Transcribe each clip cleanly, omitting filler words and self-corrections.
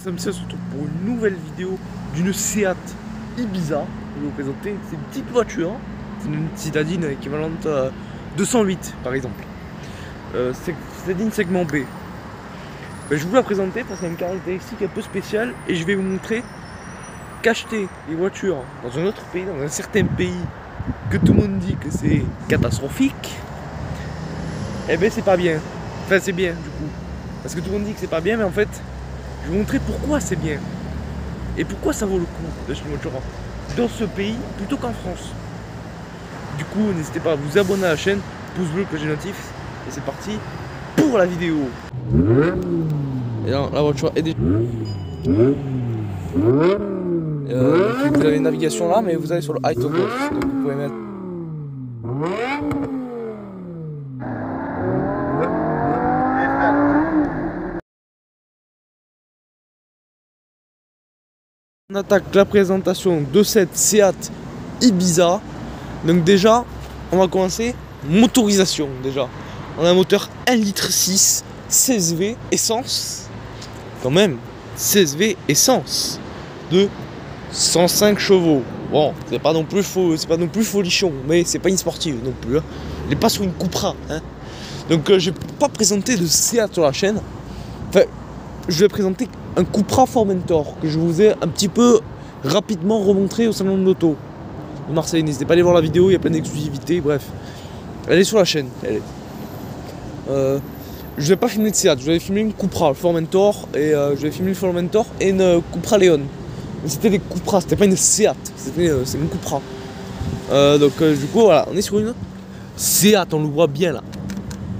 Sam se retrouve pour une nouvelle vidéo d'une Seat Ibiza. Je vais vous présenter. C'est une petite voiture, c'est une citadine équivalente à 208 par exemple. Citadine segment B. Je vais vous la présenter parce qu'elle a une caractéristique un peu spéciale et je vais vous montrer qu'acheter des voitures dans un autre pays, dans un certain pays que tout le monde dit que c'est catastrophique, eh ben c'est pas bien. Enfin c'est bien du coup. Parce que tout le monde dit que c'est pas bien, mais en fait je vais vous montrer pourquoi c'est bien. Et pourquoi ça vaut le coup d'acheter une voiture dans ce pays plutôt qu'en France. Du coup n'hésitez pas à vous abonner à la chaîne, pouce bleu, cloche de notif. Et c'est parti pour la vidéo. Et là, la voiture est déjà... vous avez une navigation là, mais vous allez sur le high toggle. Donc vous pouvez mettre... On attaque la présentation de cette Seat Ibiza. Donc déjà, on va commencer motorisation déjà. On a un moteur 1,6 litre 16V essence. Quand même, 16V essence de 105 chevaux. Bon, c'est pas non plus folichon, mais c'est pas une sportive non plus. Hein. Il n'est pas sur une Cupra. Hein. Donc je vais pas présenter de Seat sur la chaîne. Enfin, je vais présenter un Cupra Formentor que je vous ai un petit peu rapidement remontré au salon de l'auto de Marseille. N'hésitez pas à aller voir la vidéo, il y a plein d'exclusivités, bref. Elle est sur la chaîne. Je vais pas filmer de Seat, je vais filmer une Cupra, le Formentor, et je vais filmer le Formentor et une Cupra Leon. C'était des Cupra, c'était pas une Seat, c'est une Cupra. Du coup voilà, on est sur une Seat, on le voit bien là.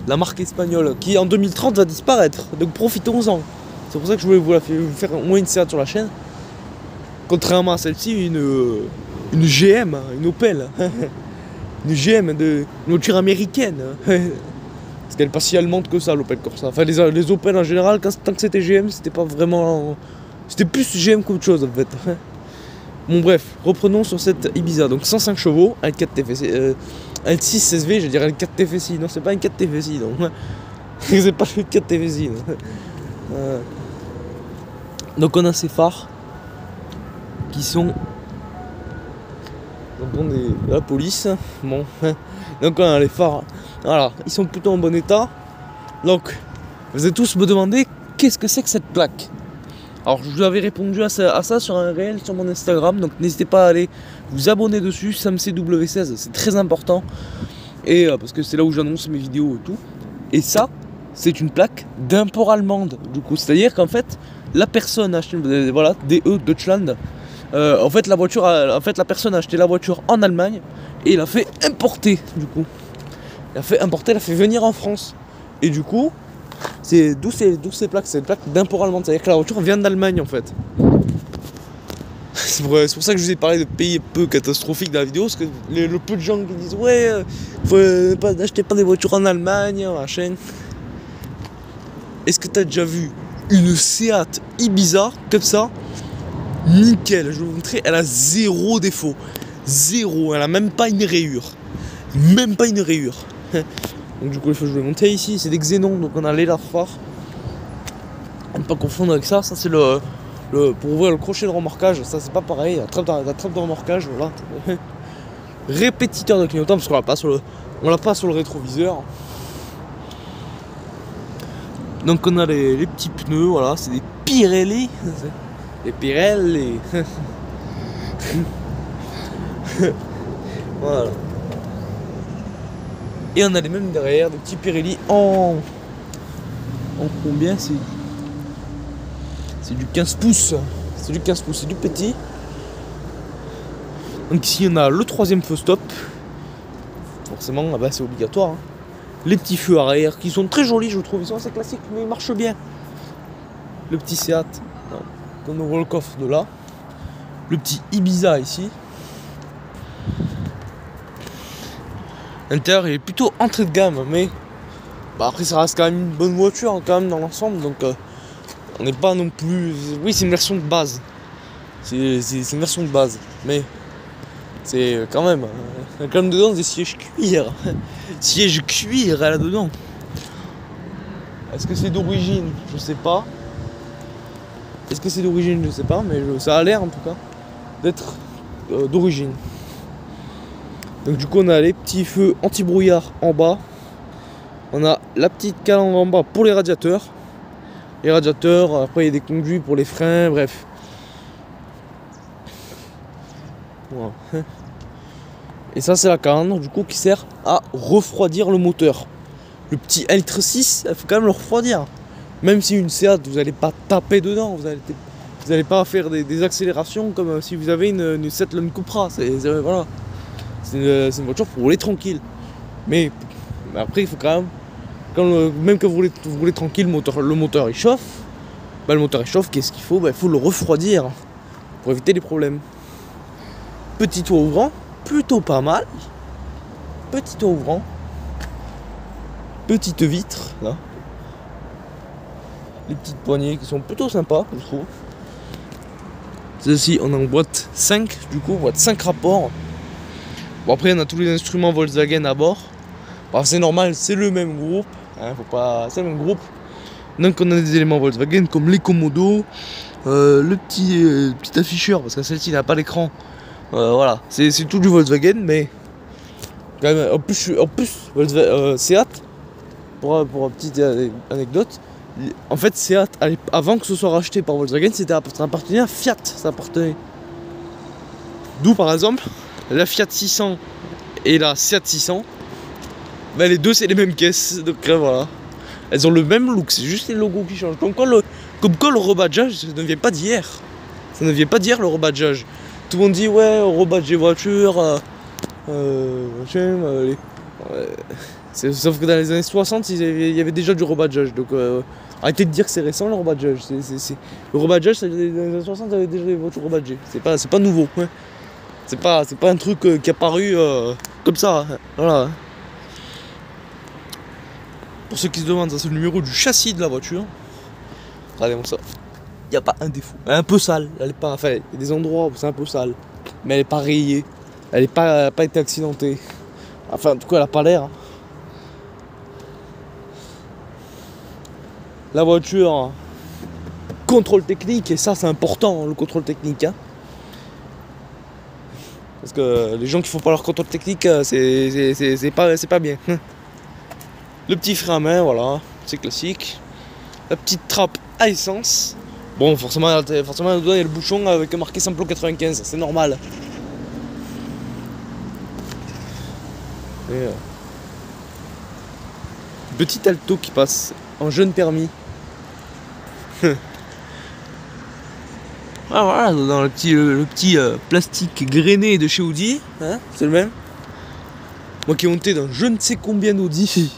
La marque espagnole qui en 2030 va disparaître, donc profitons-en. C'est pour ça que je voulais vous faire au moins une Seat sur la chaîne. Contrairement à celle-ci, une GM, une Opel. Une GM, une voiture américaine. Parce qu'elle n'est pas si allemande que ça, l'Opel Corsa. Enfin, les Opel en général, tant que c'était GM, c'était pas vraiment... C'était plus GM qu'autre chose en fait. Bon bref, reprenons sur cette Ibiza. Donc 105 chevaux, un 4 TFSI. Un 6 SV, je dirais le 4 TFSI. Non, c'est pas un 4 TFSI, donc. C'est pas le 4 TFSI. Donc on a ces phares qui sont... Donc on est la police. Bon. Donc on a les phares. Voilà, ils sont plutôt en bon état. Donc, vous allez tous me demander qu'est-ce que c'est que cette plaque. Alors, je vous avais répondu à ça sur un réel sur mon Instagram. Donc, n'hésitez pas à aller vous abonner dessus, SamCW16, c'est très important. Et parce que c'est là où j'annonce mes vidéos et tout. Et ça, c'est une plaque d'import allemande. Du coup, c'est-à-dire qu'en fait, la personne a acheté, voilà, DE Deutschland. En fait, la personne a acheté la voiture en Allemagne et il a fait importer, du coup. Elle a fait importer, elle a fait venir en France. Et du coup, c'est d'où ces plaques, c'est des plaques d'import allemand. C'est-à-dire que la voiture vient d'Allemagne en fait. C'est pour ça que je vous ai parlé de pays un peu catastrophiques dans la vidéo. Parce que le peu de gens qui disent ouais, n'achetez pas des voitures en Allemagne, machin. Est-ce que tu as déjà vu une Seat Ibiza comme ça? Nickel, je vais vous montrer, elle a zéro défaut. Zéro, elle a même pas une rayure. Même pas une rayure. Donc du coup je vais monter ici, c'est des xénons, donc on a les phare. On ne pas confondre avec ça, ça c'est pour ouvrir le crochet de remorquage, ça c'est pas pareil, la trappe de remorquage, voilà. Répétiteur de clignotant parce qu'on l'a pas sur le rétroviseur. Donc on a les petits pneus, voilà, c'est des Pirelli. Des Pirelli. Voilà. Et on a les mêmes derrière, des petits Pirelli en combien? C'est du 15 pouces. C'est du 15 pouces, c'est du petit. Donc ici on a le troisième feu stop. Forcément, ah bah, c'est obligatoire. Hein. Les petits feux arrière qui sont très jolis, je trouve. Ils sont assez classiques, mais ils marchent bien. Le petit Seat. On ouvre le coffre de là. Le petit Ibiza ici. L'intérieur il est plutôt entrée de gamme, mais bah, après ça reste quand même une bonne voiture hein, quand même dans l'ensemble, donc on n'est pas non plus... Oui, c'est une version de base, c'est une version de base, mais c'est quand même dedans des sièges cuir, sièges cuir là dedans. Est-ce que c'est d'origine? Je sais pas. Est-ce que c'est d'origine? Je sais pas, mais ça a l'air en tout cas d'être d'origine. Donc du coup on a les petits feux anti-brouillard en bas. On a la petite calandre en bas pour les radiateurs. Les radiateurs, après il y a des conduits pour les freins, bref. Voilà. Et ça c'est la calandre du coup qui sert à refroidir le moteur. Le petit 1,6 litre, il faut quand même le refroidir. Même si une Seat, vous n'allez pas taper dedans, vous n'allez pas faire des accélérations comme si vous avez une Seat Land Cupra. Voilà. C'est une voiture pour rouler tranquille. Mais après, il faut quand même, même que vous roulez tranquille, le moteur il chauffe. Bah, le moteur il chauffe, qu'est-ce qu'il faut? Bah, il faut le refroidir pour éviter les problèmes. Petit toit ouvrant, plutôt pas mal. Petit toit ouvrant. Petite vitre, là. Les petites poignées qui sont plutôt sympas, je trouve. Celle-ci, on est en boîte 5, du coup, boîte 5 rapports. Bon, après, on a tous les instruments Volkswagen à bord. Bon, c'est normal, c'est le même groupe. Hein, c'est le même groupe. Donc, on a des éléments Volkswagen comme les commodos, le petit afficheur, parce que celle-ci n'a pas l'écran. Voilà, c'est tout du Volkswagen, mais quand même, en plus Seat, pour une petite anecdote, en fait Seat, avant que ce soit racheté par Volkswagen, ça appartenait à Fiat, ça appartenait. D'où par exemple, la Fiat 600 et la Seat 600, ben, les deux c'est les mêmes caisses, donc voilà. Elles ont le même look, c'est juste les logos qui changent. Comme quoi le rebadgeage, ça ne vient pas d'hier. Ça ne vient pas d'hier le rebadgeage. Tout le monde dit ouais, rebadge les voitures, sauf que dans les années 60, il y avait déjà du rebadgeage. Donc arrêtez de dire que c'est récent le rebadgeage. Le rebadgeage, dans les années 60, il y avait déjà des voitures rebadgées. C'est pas nouveau. Ouais. C'est pas un truc qui est apparu comme ça. Hein. Voilà. Pour ceux qui se demandent, ça c'est le numéro du châssis de la voiture. Regardez-moi ça. Il n'y a pas un défaut. Elle est un peu sale. Elle est pas, enfin, il y a des endroits où c'est un peu sale. Mais elle n'est pas rayée. Elle n'est pas été accidentée. Enfin, en tout cas, elle n'a pas l'air. La voiture, contrôle technique, et ça c'est important, le contrôle technique. Hein. Parce que les gens qui font pas leur contrôle technique, c'est pas bien. Le petit frein à main, voilà, c'est classique. La petite trappe à essence. Bon, forcément, dedans, il y a le bouchon avec marqué Samplon 95, c'est normal. Et, petit Alto qui passe en jeune permis. Ah voilà, dans le petit plastique grainé de chez Audi, hein, c'est le même. Moi qui ai monté dans je ne sais combien d'Audi,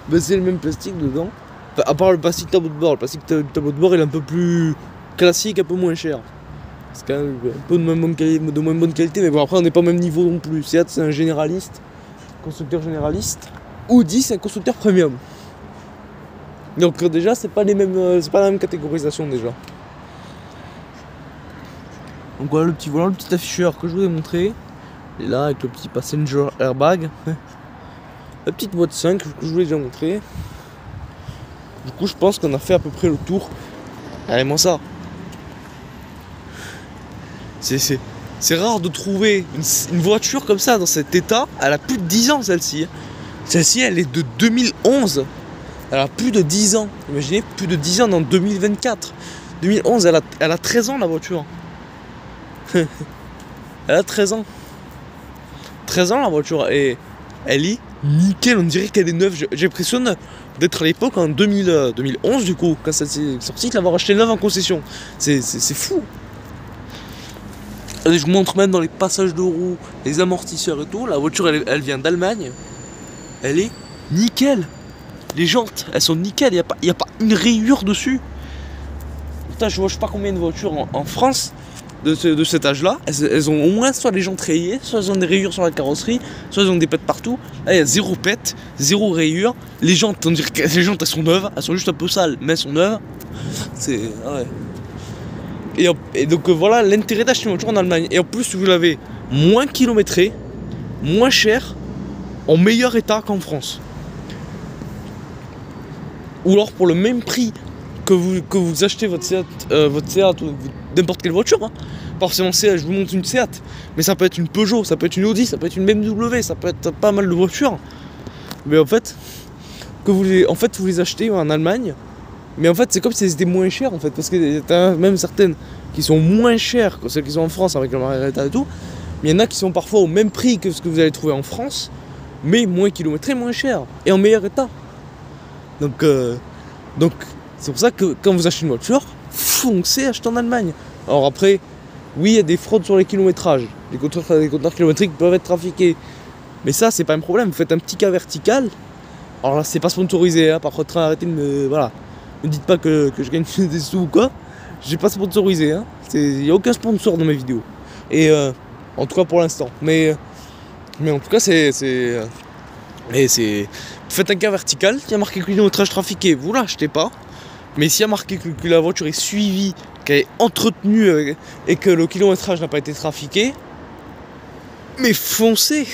ben c'est le même plastique dedans. Enfin, à part le plastique tableau de bord, le plastique tableau de bord il est un peu plus classique, un peu moins cher. C'est quand même un peu de moins bonne qualité, mais bon après on n'est pas au même niveau non plus. Seat c'est un généraliste, constructeur généraliste. Audi c'est un constructeur premium. Donc déjà c'est pas la même catégorisation déjà. Donc voilà le petit afficheur que je vous ai montré. Et là avec le petit passenger airbag. La petite boîte 5 que je vous ai déjà montré. Du coup je pense qu'on a fait à peu près le tour. Regardez-moi ça. C'est rare de trouver une voiture comme ça dans cet état. Elle a plus de 10 ans celle-ci. Celle-ci elle est de 2011. Elle a plus de 10 ans. Imaginez, plus de 10 ans dans 2024. 2011, elle a 13 ans la voiture. Elle a 13 ans. 13 ans la voiture. Et elle est nickel. On dirait qu'elle est neuve. J'ai l'impression d'être à l'époque en 2011 du coup. Quand ça s'est sorti, de l'avoir acheté neuve en concession. C'est fou. Et je vous montre même dans les passages de roues, les amortisseurs et tout. La voiture, elle vient d'Allemagne. Elle est nickel. Les jantes, elles sont nickel, il n'y a pas une rayure dessus. Putain, je vois je sais pas combien de voitures en France de cet âge-là. Elles ont au moins soit les jantes rayées, soit elles ont des rayures sur la carrosserie, soit elles ont des pètes partout. Là, il y a zéro pète, zéro rayure. Les jantes, on dirait que les jantes, elles sont neuves. Elles sont juste un peu sales, mais elles sont neuves. C'est... Ouais. Et donc voilà l'intérêt d'acheter une voiture en Allemagne. Et en plus, vous l'avez moins kilométrée, moins cher, en meilleur état qu'en France. Ou alors pour le même prix que vous achetez votre Seat ou n'importe quelle voiture, hein. Pas forcément Seat, je vous montre une Seat, mais ça peut être une Peugeot, ça peut être une Audi, ça peut être une BMW, ça peut être pas mal de voitures. Mais en fait, vous les achetez en Allemagne, mais en fait c'est comme si c'était moins cher en fait, parce que y a même certaines qui sont moins chères que celles qui sont en France avec le Margarita et tout, mais il y en a qui sont parfois au même prix que ce que vous allez trouver en France, mais moins kilométrés, moins cher, et en meilleur état. Donc c'est pour ça que quand vous achetez une voiture, foncez acheter en Allemagne. Alors après, oui, il y a des fraudes sur les kilométrages, les compteurs kilométriques peuvent être trafiqués, mais ça c'est pas un problème, vous faites un petit cas vertical. Alors là c'est pas sponsorisé, hein, par contre arrêtez de me... Voilà, ne dites pas que je gagne des sous ou quoi, j'ai pas sponsorisé, hein. Il n'y a aucun sponsor dans mes vidéos, et en tout cas pour l'instant, mais en tout cas faites un cas vertical, il y a marqué kilométrage trafiqué, vous l'achetez pas. Mais s'il y a marqué que la voiture est suivie, qu'elle est entretenue et que le kilométrage n'a pas été trafiqué, mais foncez.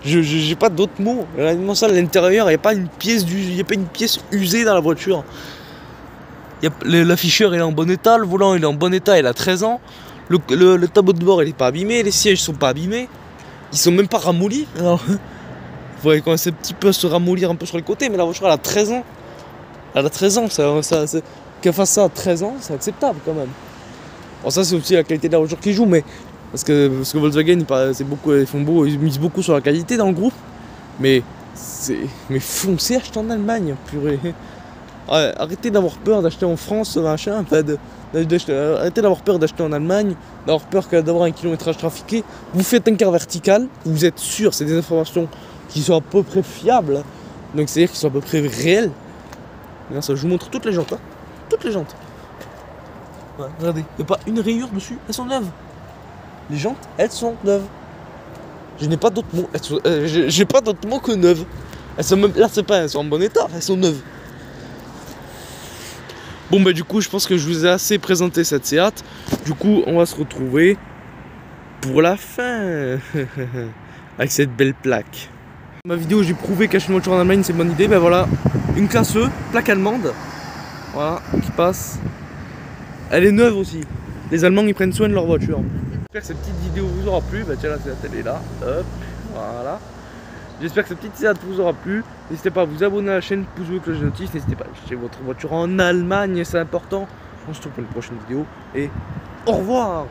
J'ai pas d'autres mots. Réellement ça, à l'intérieur, il n'y a pas une pièce usée dans la voiture. L'afficheur il est en bon état, le volant il est en bon état, il a 13 ans. Le tableau de bord il est pas abîmé, les sièges sont pas abîmés. Ils sont même pas ramollis. Alors, vous voyez quand c'est un petit peu se ramollir un peu sur les côtés, mais la voiture elle a 13 ans. Elle a 13 ans, qu'elle fasse ça à 13 ans, c'est acceptable quand même. Alors ça c'est aussi la qualité de la voiture qui joue, mais parce que Volkswagen ils misent beaucoup sur la qualité dans le groupe, mais foncez acheter en Allemagne, purée. Ouais, arrêtez d'avoir peur d'acheter en France, machin, arrêtez d'avoir peur d'acheter en Allemagne, d'avoir peur d'avoir un kilométrage trafiqué. Vous faites un quart vertical, vous êtes sûr, c'est des informations qui sont à peu près fiables, donc c'est-à-dire qu'ils sont à peu près réelles. Ça, je vous montre toutes les jantes, hein. Toutes les jantes. Ouais, regardez, il n'y a pas une rayure dessus, elles sont neuves. Les jantes, elles sont neuves. Je n'ai pas d'autres mots, j'ai pas d'autres mots que neuves. Elles sont même, là c'est pas, elles sont en bon état, elles sont neuves. Bon bah du coup je pense que je vous ai assez présenté cette Seat. Du coup on va se retrouver pour la fin avec cette belle plaque. Ma vidéo j'ai prouvé qu'acheter une voiture en Allemagne c'est une bonne idée. Ben voilà, une classe E, plaque allemande. Voilà, qui passe. Elle est neuve aussi. Les Allemands ils prennent soin de leur voiture. J'espère que cette petite vidéo vous aura plu. Bah tiens la Seat elle est là. Hop, voilà. J'espère que cette petite Seat vous aura plu. N'hésitez pas à vous abonner à la chaîne, pouce bleu, cloche de notice. N'hésitez pas à acheter votre voiture en Allemagne, c'est important. On se retrouve pour une prochaine vidéo et au revoir.